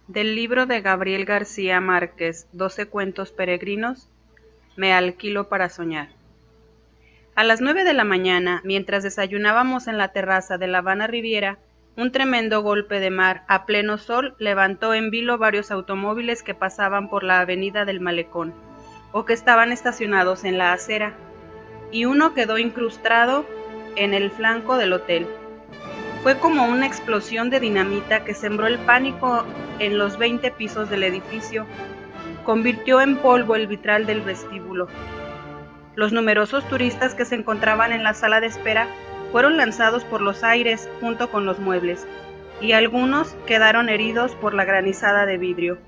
Del libro de Gabriel García Márquez, 12 cuentos peregrinos, me alquilo para soñar. A las 9 de la mañana, mientras desayunábamos en la terraza de La Habana Riviera, un tremendo golpe de mar a pleno sol levantó en vilo varios automóviles que pasaban por la avenida del Malecón, o que estaban estacionados en la acera, y uno quedó incrustado en el flanco del hotel. Fue como una explosión de dinamita que sembró el pánico en los 20 pisos del edificio. Convirtió en polvo el vitral del vestíbulo. Los numerosos turistas que se encontraban en la sala de espera fueron lanzados por los aires junto con los muebles, y algunos quedaron heridos por la granizada de vidrio.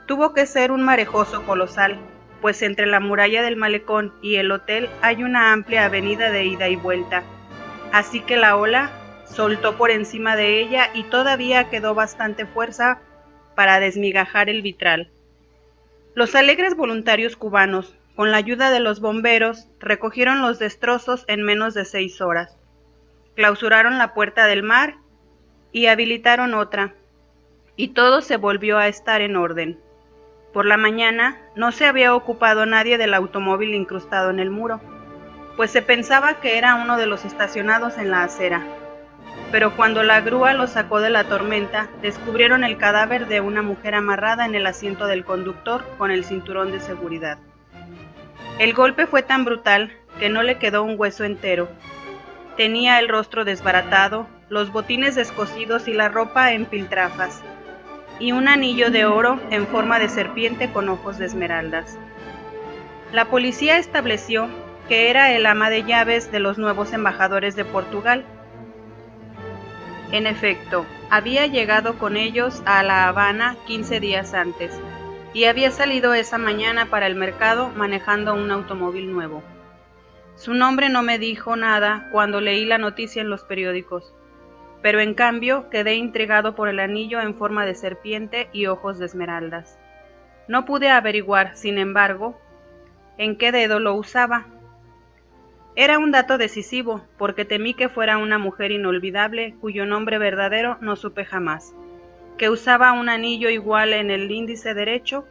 Tuvo que ser un marejoso colosal, pues entre la muralla del malecón y el hotel hay una amplia avenida de ida y vuelta, así que la ola soltó por encima de ella y todavía quedó bastante fuerza para desmigajar el vitral. Los alegres voluntarios cubanos, con la ayuda de los bomberos, recogieron los destrozos en menos de 6 horas. Clausuraron la puerta del mar y habilitaron otra, y todo se volvió a estar en orden. Por la mañana no se había ocupado nadie del automóvil incrustado en el muro, pues se pensaba que era uno de los estacionados en la acera. Pero cuando la grúa lo sacó de la tormenta, descubrieron el cadáver de una mujer amarrada en el asiento del conductor con el cinturón de seguridad. El golpe fue tan brutal que no le quedó un hueso entero. Tenía el rostro desbaratado, los botines descosidos y la ropa en piltrafas, y un anillo de oro en forma de serpiente con ojos de esmeraldas. La policía estableció que era el ama de llaves de los nuevos embajadores de Portugal. En efecto, había llegado con ellos a La Habana 15 días antes, y había salido esa mañana para el mercado manejando un automóvil nuevo. Su nombre no me dijo nada cuando leí la noticia en los periódicos, pero en cambio quedé intrigado por el anillo en forma de serpiente y ojos de esmeraldas. No pude averiguar, sin embargo, en qué dedo lo usaba. Era un dato decisivo, porque temí que fuera una mujer inolvidable cuyo nombre verdadero no supe jamás, que usaba un anillo igual en el índice derecho,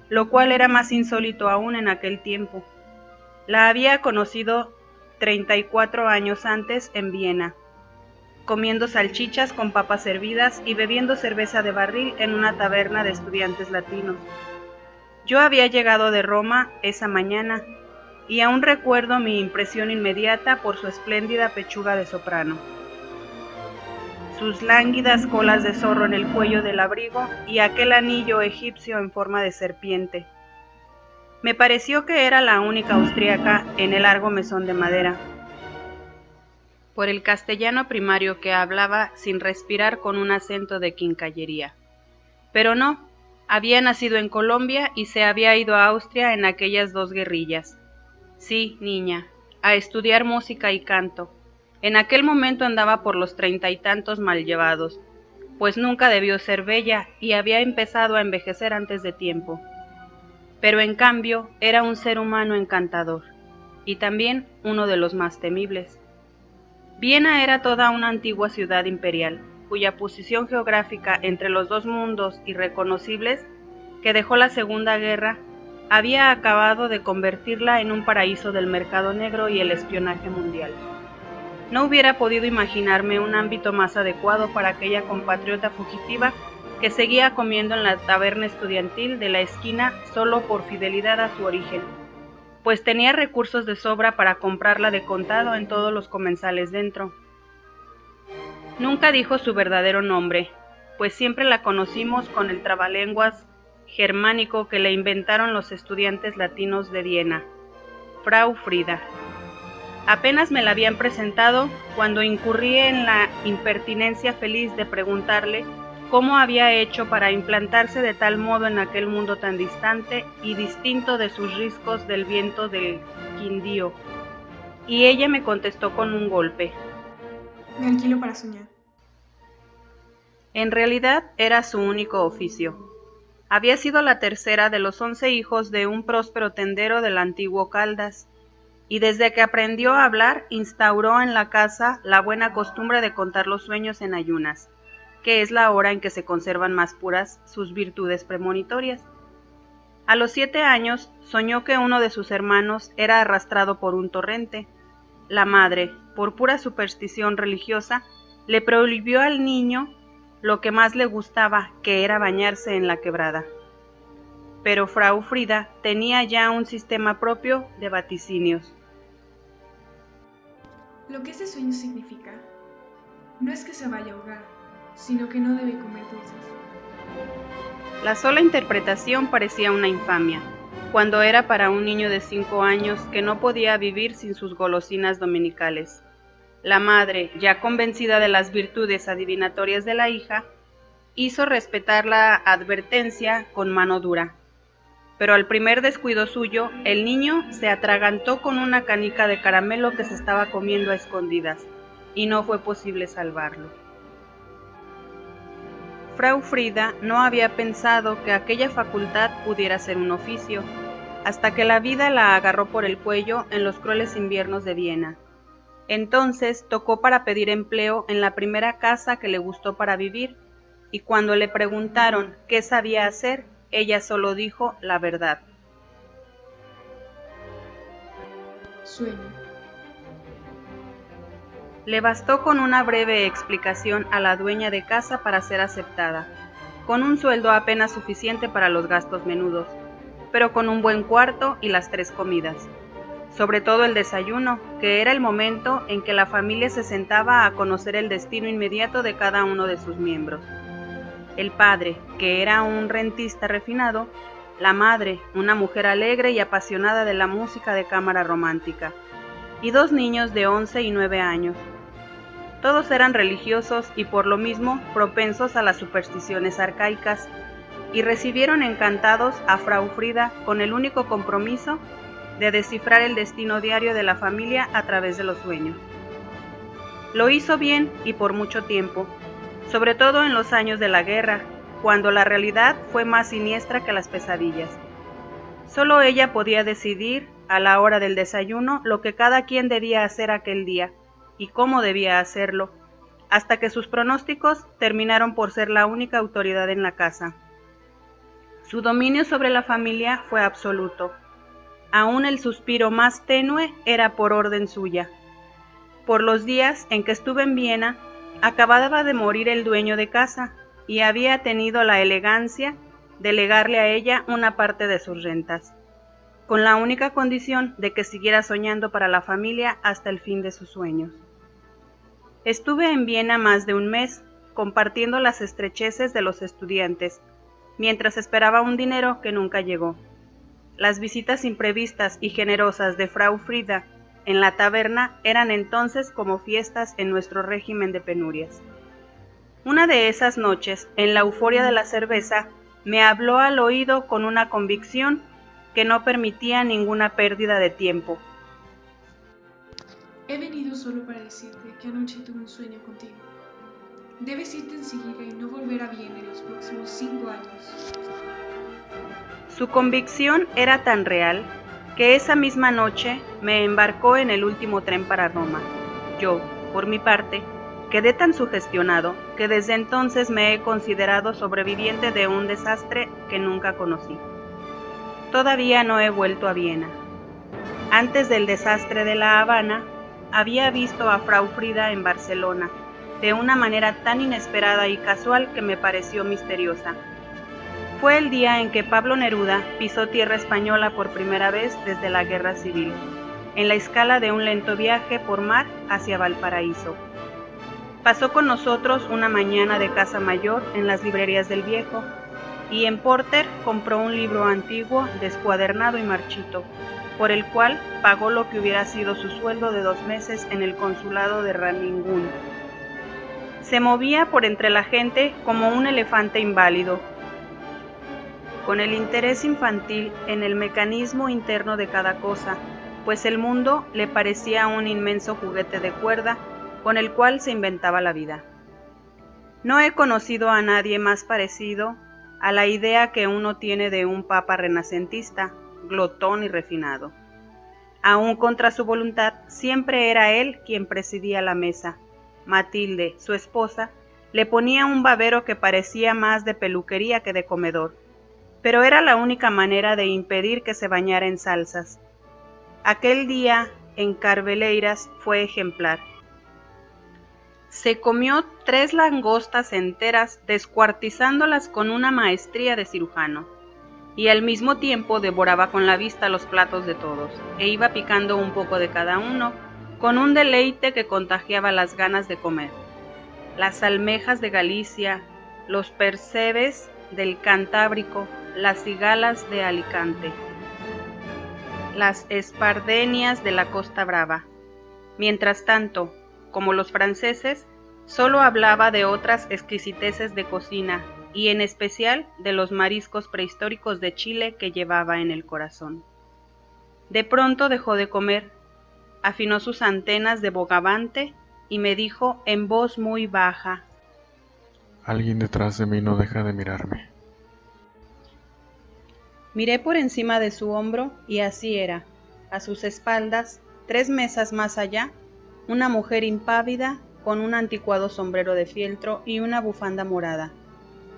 lo cual era más insólito aún en aquel tiempo. La había conocido 34 años antes en Viena, comiendo salchichas con papas hervidas y bebiendo cerveza de barril en una taberna de estudiantes latinos. Yo había llegado de Roma esa mañana, y aún recuerdo mi impresión inmediata por su espléndida pechuga de soprano, sus lánguidas colas de zorro en el cuello del abrigo y aquel anillo egipcio en forma de serpiente. Me pareció que era la única austríaca en el largo mesón de madera, por el castellano primario que hablaba sin respirar con un acento de quincallería. Pero no, había nacido en Colombia y se había ido a Austria en aquellas 2 guerrillas. Sí, niña, a estudiar música y canto. En aquel momento andaba por los 30 y tantos mal llevados, pues nunca debió ser bella y había empezado a envejecer antes de tiempo. Pero en cambio era un ser humano encantador, y también uno de los más temibles. Viena era toda una antigua ciudad imperial, cuya posición geográfica entre los 2 mundos irreconocibles que dejó la Segunda Guerra había acabado de convertirla en un paraíso del mercado negro y el espionaje mundial. No hubiera podido imaginarme un ámbito más adecuado para aquella compatriota fugitiva que seguía comiendo en la taberna estudiantil de la esquina solo por fidelidad a su origen, pues tenía recursos de sobra para comprarla de contado en todos los comensales dentro. Nunca dijo su verdadero nombre, pues siempre la conocimos con el trabalenguas germánico que le inventaron los estudiantes latinos de Viena, Frau Frida. Apenas me la habían presentado cuando incurrí en la impertinencia feliz de preguntarle cómo había hecho para implantarse de tal modo en aquel mundo tan distante y distinto de sus riscos del viento del Quindío, y ella me contestó con un golpe. Me alquilo para soñar. En realidad era su único oficio. Había sido la tercera de los 11 hijos de un próspero tendero del antiguo Caldas, y desde que aprendió a hablar instauró en la casa la buena costumbre de contar los sueños en ayunas. que es la hora en que se conservan más puras sus virtudes premonitorias. A los 7 años soñó que uno de sus hermanos era arrastrado por un torrente. La madre, por pura superstición religiosa, le prohibió al niño lo que más le gustaba, que era bañarse en la quebrada. Pero Frau Frida tenía ya un sistema propio de vaticinios. Lo que ese sueño significa no es que se vaya a ahogar, sino que no debe comer dulces. La sola interpretación parecía una infamia, cuando era para un niño de 5 años que no podía vivir sin sus golosinas dominicales. La madre, ya convencida de las virtudes adivinatorias de la hija, hizo respetar la advertencia con mano dura. Pero al primer descuido suyo, el niño se atragantó con una canica de caramelo que se estaba comiendo a escondidas, y no fue posible salvarlo. Frau Frida no había pensado que aquella facultad pudiera ser un oficio, hasta que la vida la agarró por el cuello en los crueles inviernos de Viena. Entonces tocó para pedir empleo en la primera casa que le gustó para vivir, y cuando le preguntaron qué sabía hacer, ella solo dijo la verdad. Sueño. Le bastó con una breve explicación a la dueña de casa para ser aceptada, con un sueldo apenas suficiente para los gastos menudos, pero con un buen cuarto y las 3 comidas. Sobre todo el desayuno, que era el momento en que la familia se sentaba a conocer el destino inmediato de cada uno de sus miembros. El padre, que era un rentista refinado, la madre, una mujer alegre y apasionada de la música de cámara romántica, y 2 niños de 11 y 9 años. Todos eran religiosos y por lo mismo propensos a las supersticiones arcaicas, y recibieron encantados a Frau Frida con el único compromiso de descifrar el destino diario de la familia a través de los sueños. Lo hizo bien y por mucho tiempo, sobre todo en los años de la guerra, cuando la realidad fue más siniestra que las pesadillas. Solo ella podía decidir, a la hora del desayuno, lo que cada quien debía hacer aquel día, y cómo debía hacerlo, hasta que sus pronósticos terminaron por ser la única autoridad en la casa. Su dominio sobre la familia fue absoluto. Aún el suspiro más tenue era por orden suya. Por los días en que estuve en Viena, acababa de morir el dueño de casa, y había tenido la elegancia de legarle a ella una parte de sus rentas, con la única condición de que siguiera soñando para la familia hasta el fin de sus sueños. Estuve en Viena más de un mes, compartiendo las estrecheces de los estudiantes, mientras esperaba un dinero que nunca llegó. Las visitas imprevistas y generosas de Frau Frida en la taberna eran entonces como fiestas en nuestro régimen de penurias. Una de esas noches, en la euforia de la cerveza, me habló al oído con una convicción que no permitía ninguna pérdida de tiempo. He venido solo para decirte que anoche tuve un sueño contigo. Debes irte enseguida y no volver a Viena en los próximos 5 años. Su convicción era tan real que esa misma noche me embarcó en el último tren para Roma. Yo, por mi parte, quedé tan sugestionado que desde entonces me he considerado sobreviviente de un desastre que nunca conocí. Todavía no he vuelto a Viena. Antes del desastre de La Habana, había visto a Frau Frida en Barcelona, de una manera tan inesperada y casual que me pareció misteriosa. Fue el día en que Pablo Neruda pisó tierra española por primera vez desde la Guerra Civil, en la escala de un lento viaje por mar hacia Valparaíso. Pasó con nosotros una mañana de Casa Mayor en las librerías del Viejo, y en Porter compró un libro antiguo, descuadernado y marchito, por el cual pagó lo que hubiera sido su sueldo de 2 meses en el consulado de Raningún. Se movía por entre la gente como un elefante inválido, con el interés infantil en el mecanismo interno de cada cosa, pues el mundo le parecía un inmenso juguete de cuerda con el cual se inventaba la vida. No he conocido a nadie más parecido a la idea que uno tiene de un papa renacentista, glotón y refinado. Aún contra su voluntad, siempre era él quien presidía la mesa. Matilde, su esposa, Le ponía un babero que parecía más de peluquería que de comedor, pero era la única manera de impedir que se bañara en salsas. Aquel día en Carveleiras fue ejemplar. Se comió 3 langostas enteras, descuartizándolas con una maestría de cirujano, y al mismo tiempo devoraba con la vista los platos de todos, e iba picando un poco de cada uno, con un deleite que contagiaba las ganas de comer. Las almejas de Galicia, los percebes del Cantábrico, las cigalas de Alicante, las espardenias de la Costa Brava. Mientras tanto, como los franceses, solo hablaba de otras exquisiteces de cocina, y en especial de los mariscos prehistóricos de Chile que llevaba en el corazón. De pronto dejó de comer, afinó sus antenas de bogavante y me dijo en voz muy baja: Alguien detrás de mí no deja de mirarme. Miré por encima de su hombro y así era. A sus espaldas, 3 mesas más allá, una mujer impávida con un anticuado sombrero de fieltro y una bufanda morada.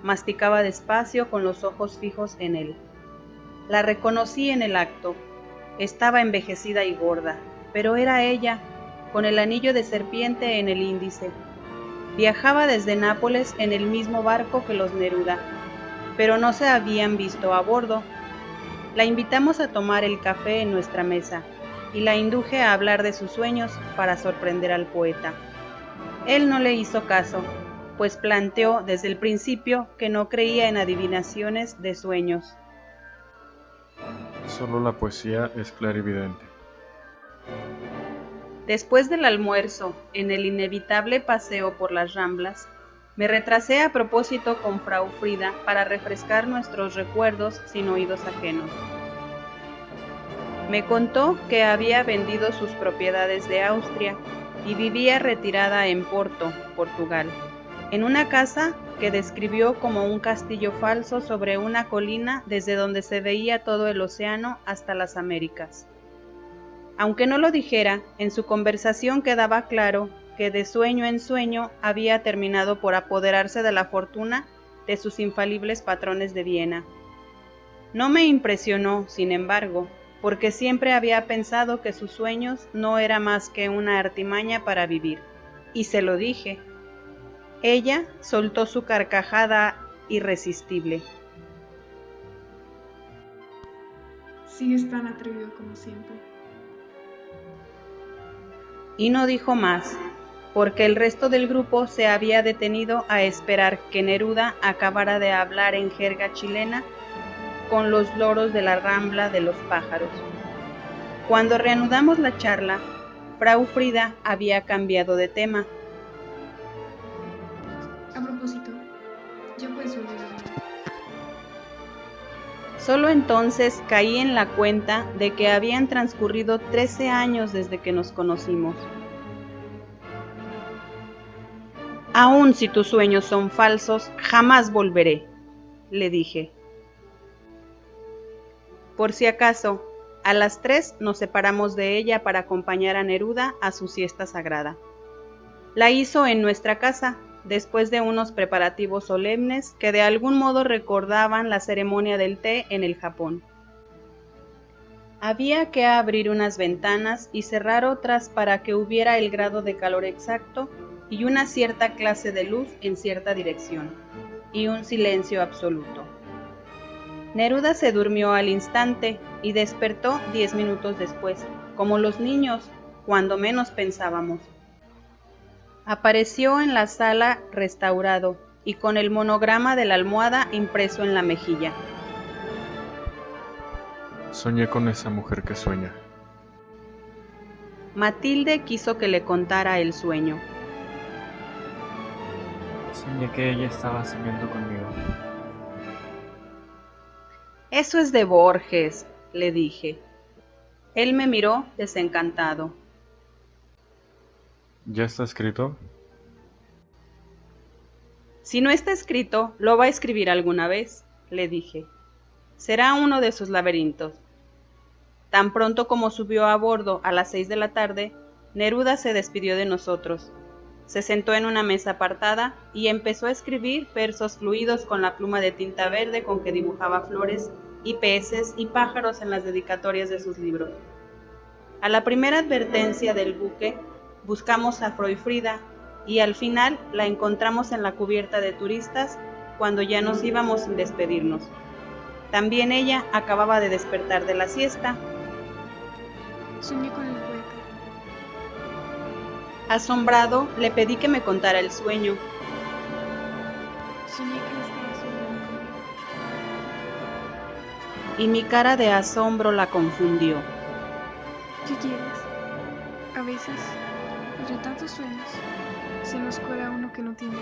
Masticaba despacio con los ojos fijos en él. La reconocí en el acto. Estaba envejecida y gorda, pero era ella, con el anillo de serpiente en el índice. Viajaba desde Nápoles en el mismo barco que los Neruda, pero no se habían visto a bordo. La invitamos a tomar el café en nuestra mesa, y la induje a hablar de sus sueños para sorprender al poeta. Él no le hizo caso, pues planteó desde el principio que no creía en adivinaciones de sueños. Solo la poesía es clarividente. Después del almuerzo, en el inevitable paseo por las Ramblas, me retrasé a propósito con Frau Frida para refrescar nuestros recuerdos sin oídos ajenos. Me contó que había vendido sus propiedades de Austria y vivía retirada en Porto, Portugal, en una casa que describió como un castillo falso sobre una colina desde donde se veía todo el océano hasta las Américas. Aunque no lo dijera, en su conversación quedaba claro que de sueño en sueño había terminado por apoderarse de la fortuna de sus infalibles patrones de Viena. No me impresionó, sin embargo, porque siempre había pensado que sus sueños no era más que una artimaña para vivir, y se lo dije. Ella soltó su carcajada irresistible. Sigues tan atrevido como siempre. Y no dijo más, porque el resto del grupo se había detenido a esperar que Neruda acabara de hablar en jerga chilena con los loros de la Rambla de los Pájaros. Cuando reanudamos la charla, Frau Frida había cambiado de tema. A propósito, ya puedes volver a verme. Solo entonces caí en la cuenta de que habían transcurrido 13 años desde que nos conocimos. Aun si tus sueños son falsos, jamás volveré, le dije. Por si acaso, a las 3 nos separamos de ella para acompañar a Neruda a su siesta sagrada. La hizo en nuestra casa, después de unos preparativos solemnes que de algún modo recordaban la ceremonia del té en el Japón. Había que abrir unas ventanas y cerrar otras para que hubiera el grado de calor exacto y una cierta clase de luz en cierta dirección, y un silencio absoluto. Neruda se durmió al instante y despertó 10 minutos después, como los niños, cuando menos pensábamos. Apareció en la sala restaurado y con el monograma de la almohada impreso en la mejilla. Soñé con esa mujer que sueña. Matilde quiso que le contara el sueño. Soñé que ella estaba soñando conmigo. Eso es de Borges, le dije. Él me miró desencantado. ¿Ya está escrito? Si no está escrito, lo va a escribir alguna vez, le dije. Será uno de sus laberintos. Tan pronto como subió a bordo a las 6 de la tarde, Neruda se despidió de nosotros. Se sentó en una mesa apartada y empezó a escribir versos fluidos con la pluma de tinta verde con que dibujaba flores y peces y pájaros en las dedicatorias de sus libros. A la primera advertencia del buque, buscamos a Froyfrida y al final la encontramos en la cubierta de turistas cuando ya nos íbamos sin despedirnos. También ella acababa de despertar de la siesta. Soñé con el poeta. Asombrado, le pedí que me contara el sueño. Soñé que estaba soñando conmigo. Y mi cara de asombro la confundió. ¿Qué quieres? A veces, entre tantos sueños, se nos cuela uno que no tiene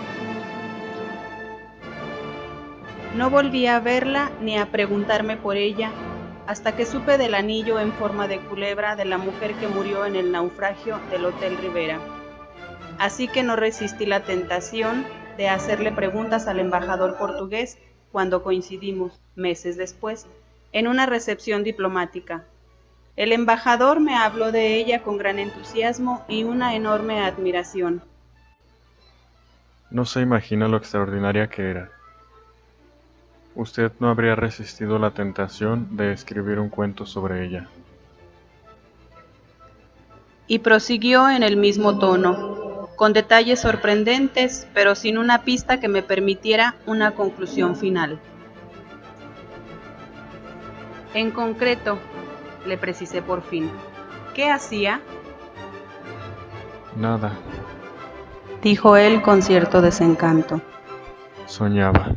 No volví a verla ni a preguntarme por ella hasta que supe del anillo en forma de culebra de la mujer que murió en el naufragio del Hotel Rivera. Así que no resistí la tentación de hacerle preguntas al embajador portugués cuando coincidimos, meses después, en una recepción diplomática. El embajador me habló de ella con gran entusiasmo y una enorme admiración. No se imagina lo extraordinaria que era. Usted no habría resistido la tentación de escribir un cuento sobre ella. Y prosiguió en el mismo tono, con detalles sorprendentes, pero sin una pista que me permitiera una conclusión final. En concreto, le precisé por fin, ¿qué hacía? Nada, Dijo él con cierto desencanto. soñaba.